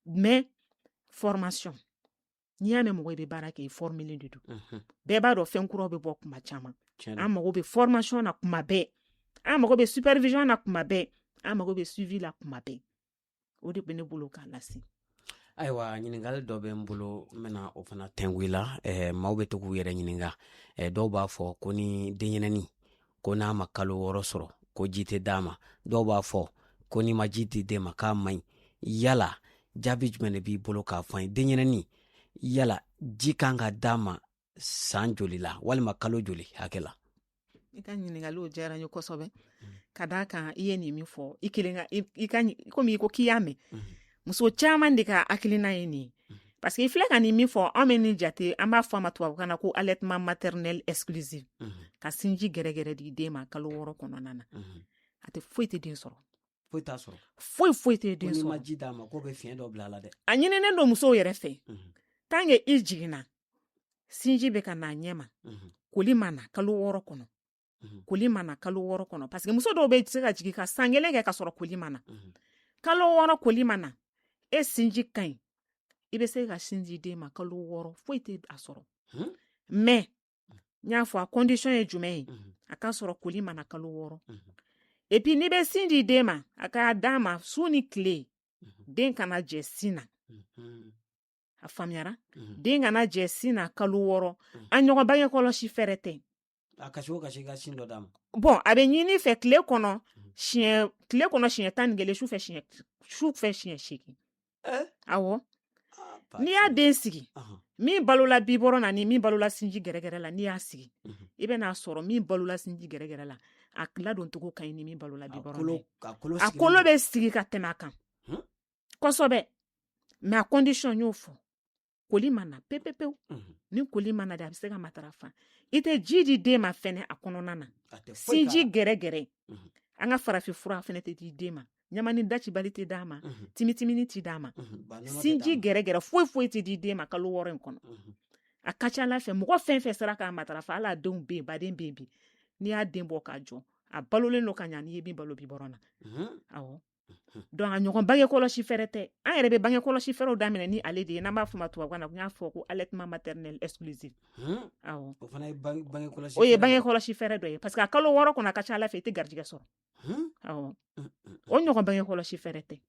mais formation n'i y'a mɛn mɔgɔ i bɛ baara kɛ i formelen de don bɛɛ b'a dɔn fɛn kuraw bɛ bɔ kuma caman an mago bɛ formation na kuma bɛɛ an mago bɛ supervision na kuma bɛɛ an mago bɛ suivi la kuma bɛɛ o de bɛ ne bolo k'a lase ayiwa ɲininkali dɔ bɛ n bolo n bɛna o fana tɛngu i la maaw bɛ to k'u yɛrɛ ɲininka dɔw b'a fɔ ko ni denɲɛrɛnin ko n'a ma kalo 6 sɔrɔ ko ji tɛ d'a ma dɔw b'a fɔ ko n'i ma ji di den ma k'a man ɲi yala jaabi jumɛn de b'i bolo k'a fɔ an ye denɲɛrɛnin yala ji kan ka d'a ma san joli la walima kalo joli hakɛ la i ka ɲininkaliw diyara n ye kosɛbɛ ka d'a kan i ye nin min fɔ i kelen ka komi i ko k'i y'a mɛn muso caman de ka hakilina ye nin ye parce que i filɛ ka nin min fɔ an bɛ nin jate an b'a fɔ a ma tubabukan na ko allaitement maternel exclusif ka sinji gɛrɛgɛrɛ di den ma kalo 6 kɔnɔna na a tɛ foyi tɛ den sɔrɔ foyi t'a sɔrɔ foyi tɛ den sɔrɔ ko n'i ma ji d'a ma ko bɛ fiɲɛ dɔ bila a la dɛ a ɲininen don musow yɛrɛ fɛ tant que i jiginna sinji bɛ ka n'a ɲɛ ma koli ma na kalo 6 kɔnɔ koli ma na kalo 6 kɔnɔ parce que muso dɔw bɛ se ka jigin ka san 1 kɛ ka sɔrɔ koli ma na kalo 6 koli ma na e sinji ka ɲi i bɛ se ka sinji den ma kalo 6 foyi tɛ a sɔrɔ mais n y'a fɔ a condition ye jumɛn ye a ka sɔrɔ koli ma na kalo 6 et puis n'i bɛ sin di den ma a k'a d'a ma su ni tile den kana jɛ sin na a faamuyara den kana jɛ sin na kalo 6 a ɲɔgɔn bange kɔlɔsi fɛɛrɛ tɛ a kasi o kasi ka sin dɔ d'a ma bon a bɛ ɲini fɛ tile kɔnɔ siɲɛ 11 su fɛ siɲɛ 8 awɔ n'i y'a den sigi min balola bibɔrɔ na ni min balola sinji gɛrɛgɛrɛ la n'i y'a sigi i bɛn'a sɔrɔ min balola sinji gɛrɛgɛrɛ la a ladon cogo ka ɲi ni min balola bibɔrɔ na a kolo bɛ sigi ka tɛmɛ a kan kosɛbɛ mais a condition y'o fɔ koli ma na pepepewu ni koli ma na de a bɛ se ka matarafa i tɛ ji di den ma fɛnɛ a kɔnɔna na sinji gɛrɛgɛrɛ an ka farafin fura fɛnɛ tɛ di den ma ɲamani dacibali tɛ d'a ma timitimini tɛ d'a ma sinji gɛrɛgɛrɛ foyi tɛ di den ma kalo 6 in kɔnɔ a ka ca ala fɛ mɔgɔ fɛn fɛn sera k'a matarafa ala denw bɛ yen baden bɛ yen bi n'i y'a den bɔ k'a jɔ a balolen don ka ɲa n'i ye min balo bibɔrɔ na awɔ donc a ɲɔgɔn bange kɔlɔsi fɛɛrɛ tɛ an yɛrɛ bɛ bange kɔlɔsi fɛɛrɛw daminɛ ni ale de ye n'an b'a fɔ ma tubabukan na n y'a fɔ ko allaitement maternel exclusif awɔ o fana ye bange kɔlɔsi o ye bange kɔlɔsi fɛɛrɛ dɔ ye parce que a kalo 6 kɔnɔ a ka ca ala fɛ i tɛ garijɛgɛ sɔrɔ awɔ o ɲɔgɔn bange kɔlɔsi fɛɛrɛ tɛ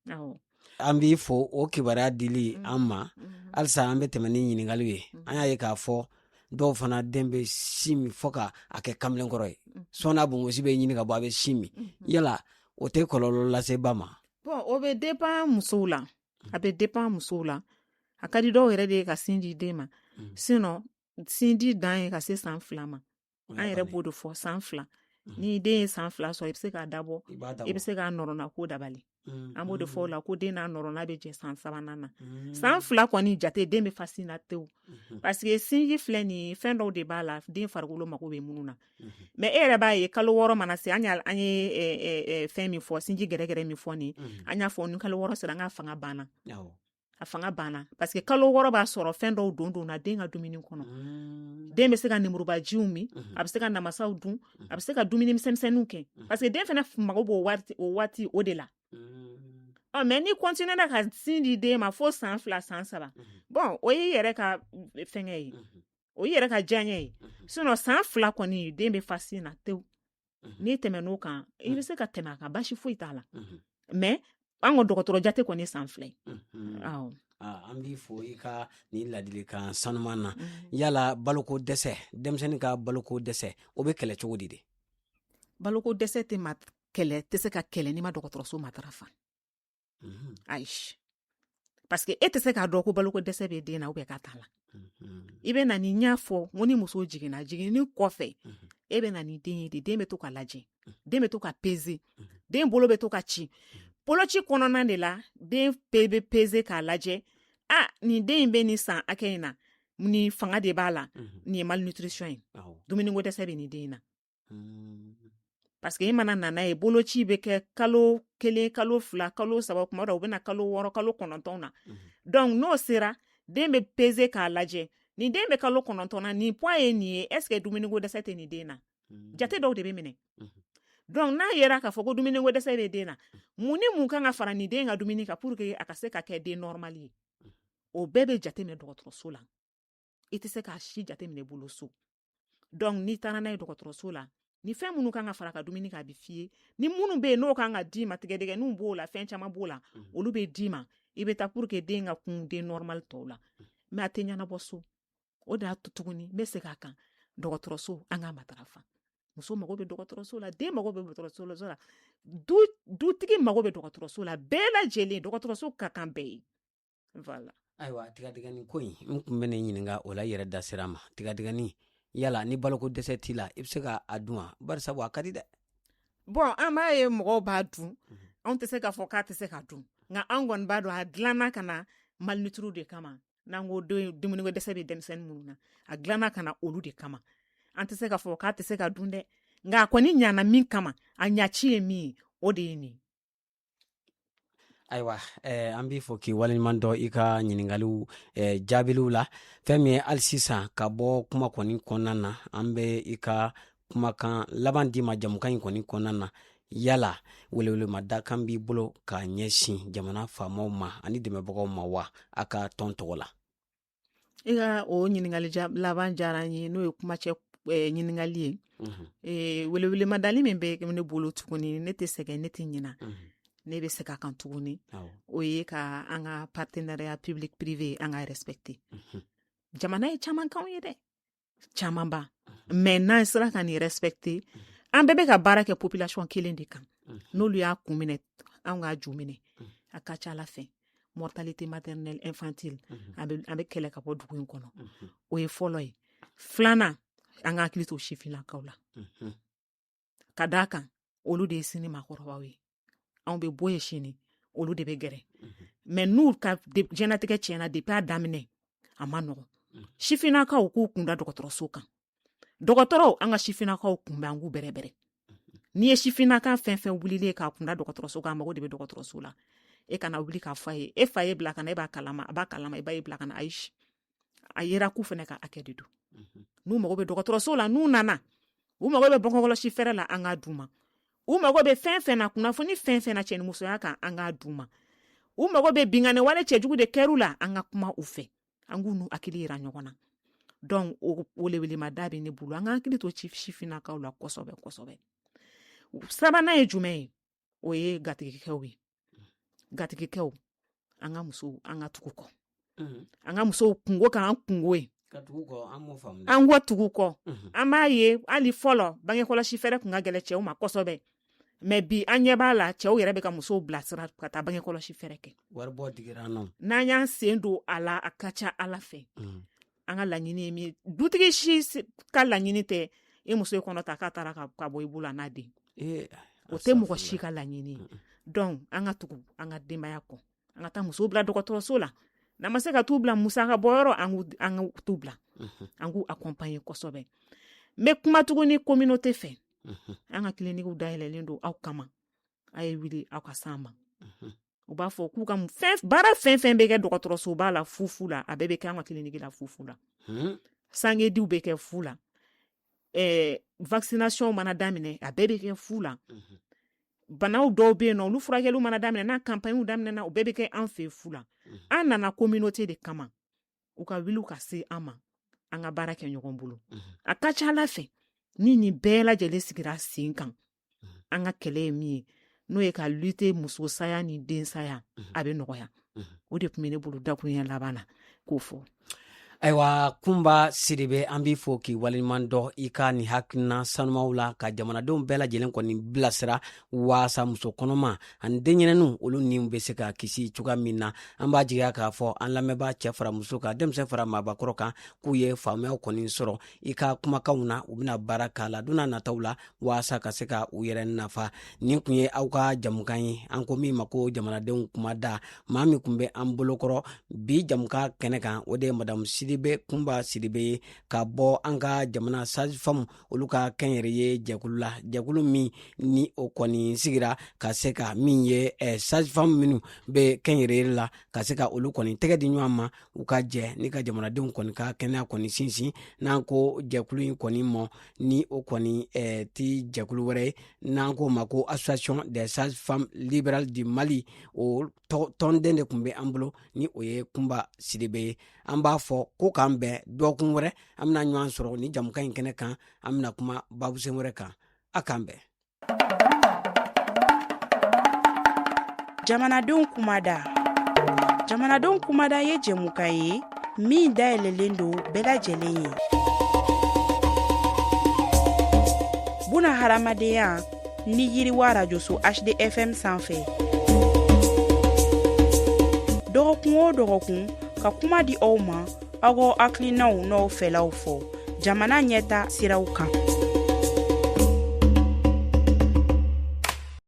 awɔ an b'i fɔ o kibaruya dili an ma halisa an bɛ tɛmɛ ni ɲininkaliw ye an y'a ye k'a fɔ dɔw fana den bɛ sin min fɔ ka a kɛ kamalen kɔrɔ ye sɔɔni bongosi bɛ ɲini ka bɔ a bɛ sin min yala o tɛ kɔlɔlɔ lase ba ma bon o bɛ dépend musow la a bɛ dépend musow la a ka di dɔw yɛrɛ de ye ka sin di den ma sinon sin di dan ye ka se san 2 ma an yɛrɛ b'o de fɔ san 2 ni den ye san 2 sɔrɔ i bɛ se k'a dabɔ i bɛ se k'a nɔrɔna ko dabali an b'o de fɔ o la ko den n'a nɔrɔna bɛ jɛ san 3nan na san 2 kɔni jate den bɛ fasi na tewu parce que sinji filɛ nin fɛn dɔw de b'a la den farikolo mago bɛ minnu na mais e yɛrɛ b'a ye kalo 6 mana se an ye fɛn min fɔ sinji gɛrɛgɛrɛ min fɔ nin an y'a fɔ ni kalo 6 sera an ka fanga banna a fanga banna parce que kalo 6 b'a sɔrɔ fɛn dɔw don na den ka dumuni kɔnɔ den bɛ se ka nemurubajiw min a bɛ se ka namasaw dun a bɛ se ka dumuni misɛnmisɛnninw kɛ parce que den fana mago b'o waati o de la mais ni continue na ka sin di den ma fo san 2 san 3 bon o y'i yɛrɛ ka fɛngɛ ye o yɛrɛ ka diyaɲɛ ye sinon san 2 kɔni den bɛ fasi na tewu n'i tɛmɛ n'o kan i bɛ se ka tɛmɛ a kan basi foyi t'a la mais an ka dɔgɔtɔrɔ jate kɔni san 2 ye an b'i fo i ka nin ladilikan sanuman na yala baloko dɛsɛ denmisɛnnin ka baloko dɛsɛ o bɛ kɛlɛ cogo di de baloko dɛsɛ tɛ se ka kɛlɛ n'i ma dɔgɔtɔrɔso matarafa ayi parce que e tɛ se k'a dɔn ko baloko dɛsɛ bɛ den na ou bien k'a t'a la i bɛ na ni n y'a fɔ n ko ni muso jiginna jiginni kɔfɛ e bɛ na ni den ye de den bɛ to ka lajɛ den bɛ to ka peser den bolo bɛ to ka ci boloci kɔnɔna de la den bɛ peser k'a lajɛ nin den in bɛ nin san hakɛ in na nin fanga de b'a la nin ye malnutrition ye dumuniko dɛsɛ bɛ nin den in na parce que i mana nana ye boloci bɛ kɛ kalo 1 kalo 2 kalo 3 kuma dɔ u bɛna kalo 6 kalo 9 na donc n'o sera den bɛ peser k'a lajɛ nin den bɛ kalo 9 na nin poids ye nin ye est ce que dumuniko dɛsɛ tɛ nin den na jate dɔw de bɛ minɛ donc n'a yera k'a fɔ ko dumuniko dɛsɛ bɛ den na mun ni mun kan ka fara nin den ka dumuni kan pour que a ka se ka kɛ den normal ye o bɛɛ bɛ jate minɛ dɔgɔtɔrɔso la i tɛ se k'a si jate minɛ bolo so donc n'i taara n'a ye dɔgɔtɔrɔso la ni fɛn minnu kan ka fara ka dumuni kan a bɛ f'i ye ni minnu bɛ yen n'o kan ka d'i ma tigɛdɛgɛninw b'o la fɛn caman b'o la olu bɛ d'i ma i bɛ taa pour que den ka kun den normal tɔw la mais a tɛ ɲɛnabɔ so o de y'a to tuguni n bɛ segin a kan dɔgɔtɔrɔso an ka matarafa muso mago bɛ dɔgɔtɔrɔso la den mago bɛ dɔgɔtɔrɔso la dutigi mago bɛ dɔgɔtɔrɔso la bɛɛ lajɛlen dɔgɔtɔrɔso ka kan bɛɛ ye voilà ayiwa tigadɛgɛnin ko in n tun bɛ ne ɲininka o la yɛrɛ da sira ma tigadɛgɛnin yala ni baloko dɛsɛ t'i la i bɛ se ka a dun wa bari sabu a ka di dɛ bon an b'a ye mɔgɔw b'a dun anw tɛ se k'a fɔ k'a tɛ se ka dun nka an kɔni b'a dɔn a dilanna ka na malnutri de kama n'an ko dumuniko dɛsɛ bɛ denmisɛnnin minnu na a dilanna ka na olu de kama an tɛ se k'a fɔ k'a tɛ se ka dun dɛ nka a kɔni ɲana min kama a ɲaci ye min ye o de ye nin ayiwa an b'i fɔ k'i waleɲuman dɔ i ka ɲininkaliw jaabiliw la fɛn min ye hali sisan ka bɔ kuma kɔni kɔnɔna na an bɛ i ka kumakan laban d'i ma jamukan in kɔni kɔnɔna na yala welewelemada kan b'i bolo ka ɲɛsin jamana faamaw ma ani dɛmɛbagaw ma wa a ka tɔn tɔgɔ la i ka o ɲininkali laban diyara n ye n'o ye kuma cɛ ɲininkali ye welewelemadali min bɛ ne bolo tuguni ne tɛ sɛgɛn ne tɛ ɲina ne bɛ se ka kan tuguni o ye ka an ka partenariat public privé an ka respecter jamana ye caman k'anw ye dɛ camanba mais n'an sera ka nin respecter an bɛɛ bɛ ka baara kɛ population kelen de kan n'olu y'a kun minɛ an ka ju minɛ a ka ca ala fɛ mortalité maternelle infantile an bɛ kɛlɛ ka bɔ dugu in kɔnɔ o ye fɔlɔ ye filanan an ka hakili to sifinnakaw la ka d'a kan olu de ye sini maakɔrɔbaw ye anw bɛ bɔ yen sini olu de bɛ gɛrɛ mais n'u ka diɲɛlatigɛ tiɲɛna depuis a daminɛ a ma nɔgɔn sifinnakaw k'u kunda dɔgɔtɔrɔso kan dɔgɔtɔrɔw an ka sifinnakaw kunbɛn an k'u bɛrɛbɛrɛ n'i ye sifinnaka fɛn fɛn wulilen k'a kunda dɔgɔtɔrɔso kan a mago de bɛ dɔgɔtɔrɔso la e kana wuli k'a fɔ a ye e fa ye bila ka na e b'a kalama a b'a kalama e ba ye bila ka na ayi a yera k'u fana ka hakɛ de don n'u mago bɛ dɔgɔtɔrɔso la n'u nana u mago bɛ bɔnkɔkɔlɔsi fɛrɛ la an k'a d'u ma u mago bɛ fɛn fɛn na kunnafoni fɛn fɛn na cɛnimusoya kan an k'a d'u ma u mago bɛ binkani wale cɛjugu de kɛr'u la an ka kuma u fɛ an k'u n'u hakili yira ɲɔgɔn na donc o welewelemada bɛ ne bolo an ka hakili to sifinnakaw la kosɛbɛ kosɛbɛ sabanan ye jumɛn ye o ye gatigikɛw ye gatigikɛw an ka musow an ka tugu kɔ an ka musow kungo k'an kungo ye an kɔ tugu kɔ an b'a ye hali fɔlɔ bangekɔlɔsi fɛɛrɛ tun ka gɛlɛ cɛw ma kosɛbɛ mais bi an ɲɛ b'a la cɛw yɛrɛ bɛ ka musow bilasira ka taa bangekɔlɔsi fɛɛrɛ kɛ waribɔ digira an na n'an y'an sen don a la a ka ca ala fɛ an ka laɲini ye min dutigi si ka laɲini tɛ e muso ye kɔnɔ ta k'a taara ka bɔ i bolo a n'a den o tɛ mɔgɔ si ka laɲini ye donc an ka tugu an ka denbaya kɔ an ka taa musow bila dɔgɔtɔrɔso la n'an ma se ka t'u bila musaka bɔyɔrɔ an ka t'u bila an k'u accompagner kosɛbɛ n bɛ kuma tuguni communauté fɛ an ka clinique dayɛlɛlen don aw kama a ye wuli aw ka s'an ma u b'a fɔ k'u ka baara fɛn fɛn bɛ kɛ dɔgɔtɔrɔsoba la fufu la a bɛɛ bɛ kɛ an ka clinique la fufu la sangediw bɛ kɛ fu la vaccination mana daminɛ a bɛɛ bɛ kɛ fu la banaw dɔw bɛ yen nɔ olu furakɛliw mana daminɛ n'a campagne daminɛna o bɛɛ bɛ kɛ an fɛ fu la an nana communauté de kama u ka wuli ka se an ma an ka baara kɛ ɲɔgɔn bolo a ka ca Ala fɛ ni nin bɛɛ lajɛlen sigira sen kan an ka kɛlɛ ye min ye n'o ye ka lutter muso saya ni den saya a bɛ nɔgɔya o de tun bɛ ne bolo dakuruɲɛ laban na k'o fɔ. Ayiwa Kunba Sidibe an b'i fo k'i waleɲuman dɔ i ka nin hakilina sanumaw la ka jamanadenw bɛɛ lajɛlen kɔni bilasira waasa muso kɔnɔma ani denɲɛrɛninw olu ni bɛ se ka kisi cogoya min na an b'a jigiya k'a fɔ an lamɛnbaa cɛ fara muso kan denmisɛn fara maabakɔrɔ kan k'u ye faamuyaw kɔni sɔrɔ i ka kumakanw na u bɛna baara k'a la don n'a nataw la waasa ka se ka u yɛrɛ nafa nin kun ye aw ka jamukan ye an ko min ma ko jamanadenw kumada maa min kun bɛ an bolokɔrɔ bi jamukan kɛnɛ kan o de ye Madame Sidibe Kunba Sidibe ka bɔ an ka jamana sage-femme olu ka kɛnyɛrɛye jɛkulu la jɛkulu min ni o kɔni sigira ka se ka min ye sage-femme minnu bɛ kɛnyɛrɛye la ka se ka olu kɔni tɛgɛ di ɲɔgɔn ma u ka jɛ ni ka jamanadenw kɔni ka kɛnɛya kɔni sinsin n'an ko jɛkulu in kɔni mɔ ni o kɔni ti jɛkulu wɛrɛ ye n'an ko ma ko association des sages-femmes libérales du Mali o tɔnden de tun bɛ an bolo ni o ye Kunba Sidibe ye an b'a fɔ ko k'an bɛn dɔgɔkun wɛrɛ an bɛna ɲɔgɔn sɔrɔ ni jamukan in kɛnɛ kan an bɛna kuma babusen wɛrɛ kan a k'an bɛn. Jamanadenw kumada. Jamanadenw kumada ye jɛmukan ye min dayɛlɛlen don bɛɛ lajɛlen ye. Buna hadamadenya ni yiriwa rajoso HDFM sanfɛ. Dɔgɔkun o dɔgɔkun ka kuma di aw ma aw ka hakilinaw n'aw fɛlaw fɔ jamana ɲɛta siraw kan.